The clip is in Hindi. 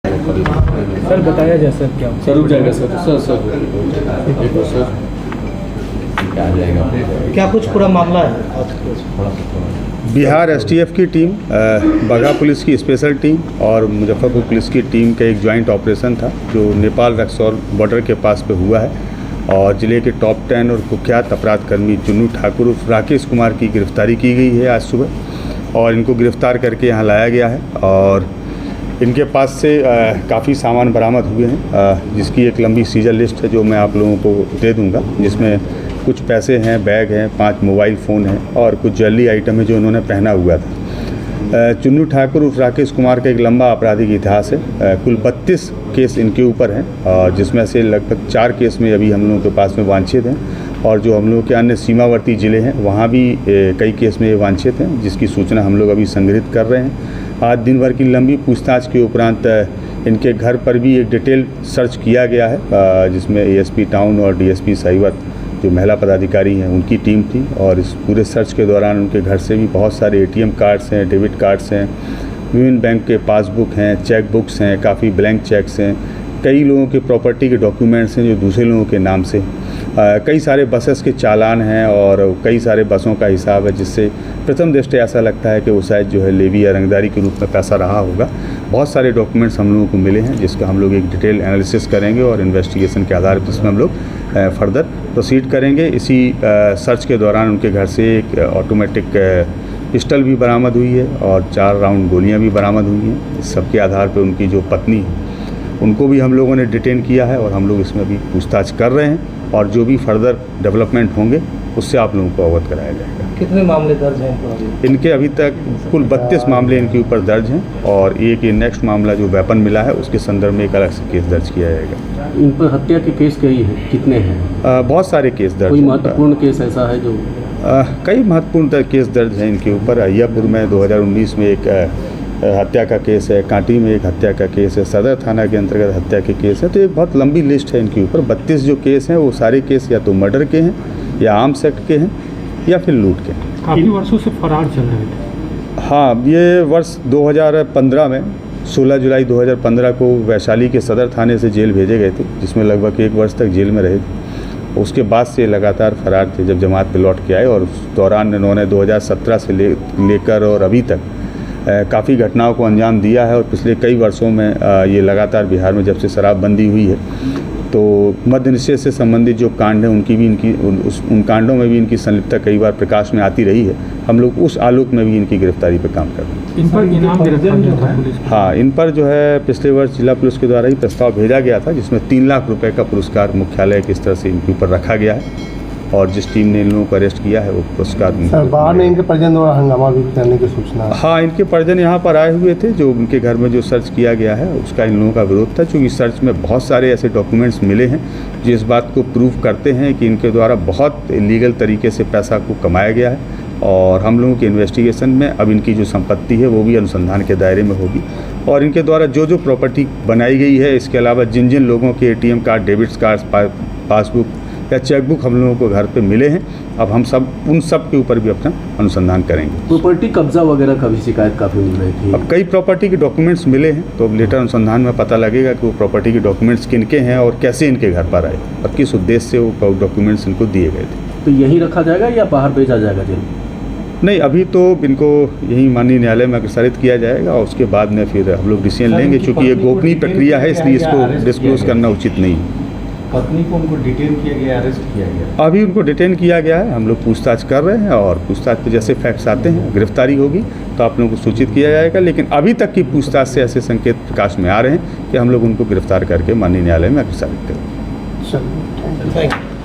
सर बताया जाए सर क्या सर रुक जाएगा सर देखो सर क्या आ जाएगा। क्या कुछ पूरा मामला है? बिहार एसटीएफ की टीम, बगहा पुलिस की स्पेशल टीम और मुजफ्फरपुर पुलिस की टीम का एक ज्वाइंट ऑपरेशन था जो नेपाल रक्सौल बॉर्डर के पास पे हुआ है और ज़िले के टॉप 10 और कुख्यात अपराधकर्मी चुन्नू ठाकुर उर्फ राकेश कुमार की गिरफ्तारी की गई है आज सुबह और इनको गिरफ्तार करके यहाँ लाया गया है और इनके पास से काफ़ी सामान बरामद हुए हैं जिसकी एक लंबी सीजर लिस्ट है जो मैं आप लोगों को दे दूंगा, जिसमें कुछ पैसे हैं, बैग हैं, 5 मोबाइल फ़ोन हैं और कुछ ज्वेलरी आइटम है जो उन्होंने पहना हुआ था। चुन्नू ठाकुर उर्फ राकेश कुमार का एक लंबा आपराधिक इतिहास है। कुल 32 केस इनके ऊपर हैं और जिसमें से लगभग 4 केस में अभी हम लोगों के पास में वांछित हैं और जो हम लोगों के अन्य सीमावर्ती ज़िले हैं वहाँ भी कई केस में ये वांछित हैं, जिसकी सूचना हम लोग अभी संग्रहित कर रहे हैं। आज दिन भर की लंबी पूछताछ के उपरांत इनके घर पर भी एक डिटेल सर्च किया गया है जिसमें एएसपी टाउन और डीएसपी साइबर जो महिला पदाधिकारी हैं उनकी टीम थी और इस पूरे सर्च के दौरान उनके घर से भी बहुत सारे एटीएम कार्ड्स हैं, डेबिट कार्ड्स हैं, विभिन्न बैंक के पासबुक हैं, चेक बुक्स हैं, काफ़ी ब्लैंक चेक्स हैं, कई लोगों के प्रॉपर्टी के डॉक्यूमेंट्स हैं जो दूसरे लोगों के नाम से, कई सारे बसेस के चालान हैं और कई सारे बसों का हिसाब है, जिससे प्रथम दृष्टि ऐसा लगता है कि वो शायद जो है लेवी या रंगदारी के रूप में पैसा रहा होगा। बहुत सारे डॉक्यूमेंट्स हम लोगों को मिले हैं जिसका हम लोग एक डिटेल एनालिसिस करेंगे और इन्वेस्टिगेशन के आधार पर इसमें हम लोग फर्दर प्रोसीड करेंगे। इसी सर्च के दौरान उनके घर से एक ऑटोमेटिक पिस्टल भी बरामद हुई है और 4 राउंड गोलियां भी बरामद हुई हैं। इस सब के आधार पर उनकी जो पत्नी है उनको भी हम लोगों ने डिटेन किया है और हम लोग इसमें भी पूछताछ कर रहे हैं और जो भी फर्दर डेवलपमेंट होंगे उससे आप लोगों को अवगत कराया जाएगा। कितने मामले दर्ज हैं इनके अभी तक कुल 32 मामले इनके ऊपर दर्ज हैं और एक ये नेक्स्ट मामला जो वेपन मिला है उसके संदर्भ में एक अलग से केस दर्ज किया जाएगा। इन पर हत्या के केस कई हैं, कितने हैं? बहुत सारे केस दर्ज। कोई महत्वपूर्ण केस ऐसा है जो? कई महत्वपूर्ण केस दर्ज हैं इनके ऊपर। अय्यापुर में 2019 में एक हत्या का केस है, कांटी में एक हत्या का केस है, सदर थाना के अंतर्गत हत्या के केस है। तो एक बहुत लंबी लिस्ट है इनके ऊपर। 32 जो केस हैं वो सारे केस या तो मर्डर के हैं या आर्म्स एक्ट के हैं या फिर लूट के हैं। काफ़ी वर्षों से फरार चल रहे थे। हाँ, ये वर्ष 2015 में 16 जुलाई 2015 को वैशाली के सदर थाने से जेल भेजे गए थे, जिसमें लगभग 1 वर्ष तक जेल में रहे थे। उसके बाद से लगातार फरार थे जब जमात पे लौट के आए और उस दौरान इन्होंने 2017 से लेकर और अभी तक काफ़ी घटनाओं को अंजाम दिया है और पिछले कई वर्षों में ये लगातार बिहार में जब से शराबबंदी हुई है तो मद्य निषेध से संबंधित जो कांड हैं उनकी भी उन कांडों में भी इनकी संलिप्तता कई बार प्रकाश में आती रही है। हम लोग उस आलोक में भी इनकी गिरफ्तारी पर काम कर रहे हैं। इन पर इनाम गिरफ्तार? हाँ, इन पर जो है पिछले वर्ष जिला पुलिस के द्वारा ही प्रस्ताव भेजा गया था जिसमें 3 लाख रुपए का पुरस्कार मुख्यालय की तरह से इनके ऊपर रखा गया है और जिस टीम ने इन लोगों को अरेस्ट किया है वो पुरस्कार। सर, बाहर में इनके परिजन द्वारा हंगामा भी करने की सूचना है। हाँ, इनके परिजन यहाँ पर आए हुए थे। जो उनके घर में जो सर्च किया गया है उसका इन लोगों का विरोध था, क्योंकि सर्च में बहुत सारे ऐसे डॉक्यूमेंट्स मिले हैं जो इस बात को प्रूव करते हैं कि इनके द्वारा बहुत इलीगल तरीके से पैसा को कमाया गया है और हम लोगों के इन्वेस्टिगेशन में अब इनकी जो संपत्ति है वो भी अनुसंधान के दायरे में होगी और इनके द्वारा जो जो प्रॉपर्टी बनाई गई है, इसके अलावा जिन जिन लोगों के ATM card, debit card, passbook या चेकबुक हम लोगों को घर पे मिले हैं, अब हम सब उन सब के ऊपर भी अपना अनुसंधान करेंगे। प्रॉपर्टी कब्जा वगैरह का भी शिकायत काफ़ी मिल रही थी। अब कई प्रॉपर्टी के डॉक्यूमेंट्स मिले हैं तो अब लेटर अनुसंधान में पता लगेगा कि वो प्रॉपर्टी के डॉक्यूमेंट्स किनके हैं और कैसे इनके घर पर आए और किस उद्देश्य से वो डॉक्यूमेंट्स इनको दिए गए थे। तो यहीं रखा जाएगा या बाहर भेजा जाएगा जेल? नहीं, अभी तो इनको यही माननीय न्यायालय में अग्रसारित किया जाएगा और उसके बाद में फिर हम लोग डिसीजन लेंगे, क्योंकि ये गोपनीय प्रक्रिया है इसलिए इसको डिस्क्लोज करना उचित नहीं है। पत्नी को उनको डिटेन किया गया, अरेस्ट किया गया? अभी उनको डिटेन किया गया है, हम लोग पूछताछ कर रहे हैं और पूछताछ पे जैसे फैक्ट्स आते हैं, गिरफ्तारी होगी तो आप लोगों को सूचित किया जाएगा। लेकिन अभी तक की पूछताछ से ऐसे संकेत प्रकाश में आ रहे हैं कि हम लोग उनको गिरफ्तार करके माननीय न्यायालय में अग्रसारित करेंगे। चलिए, थैंक यू।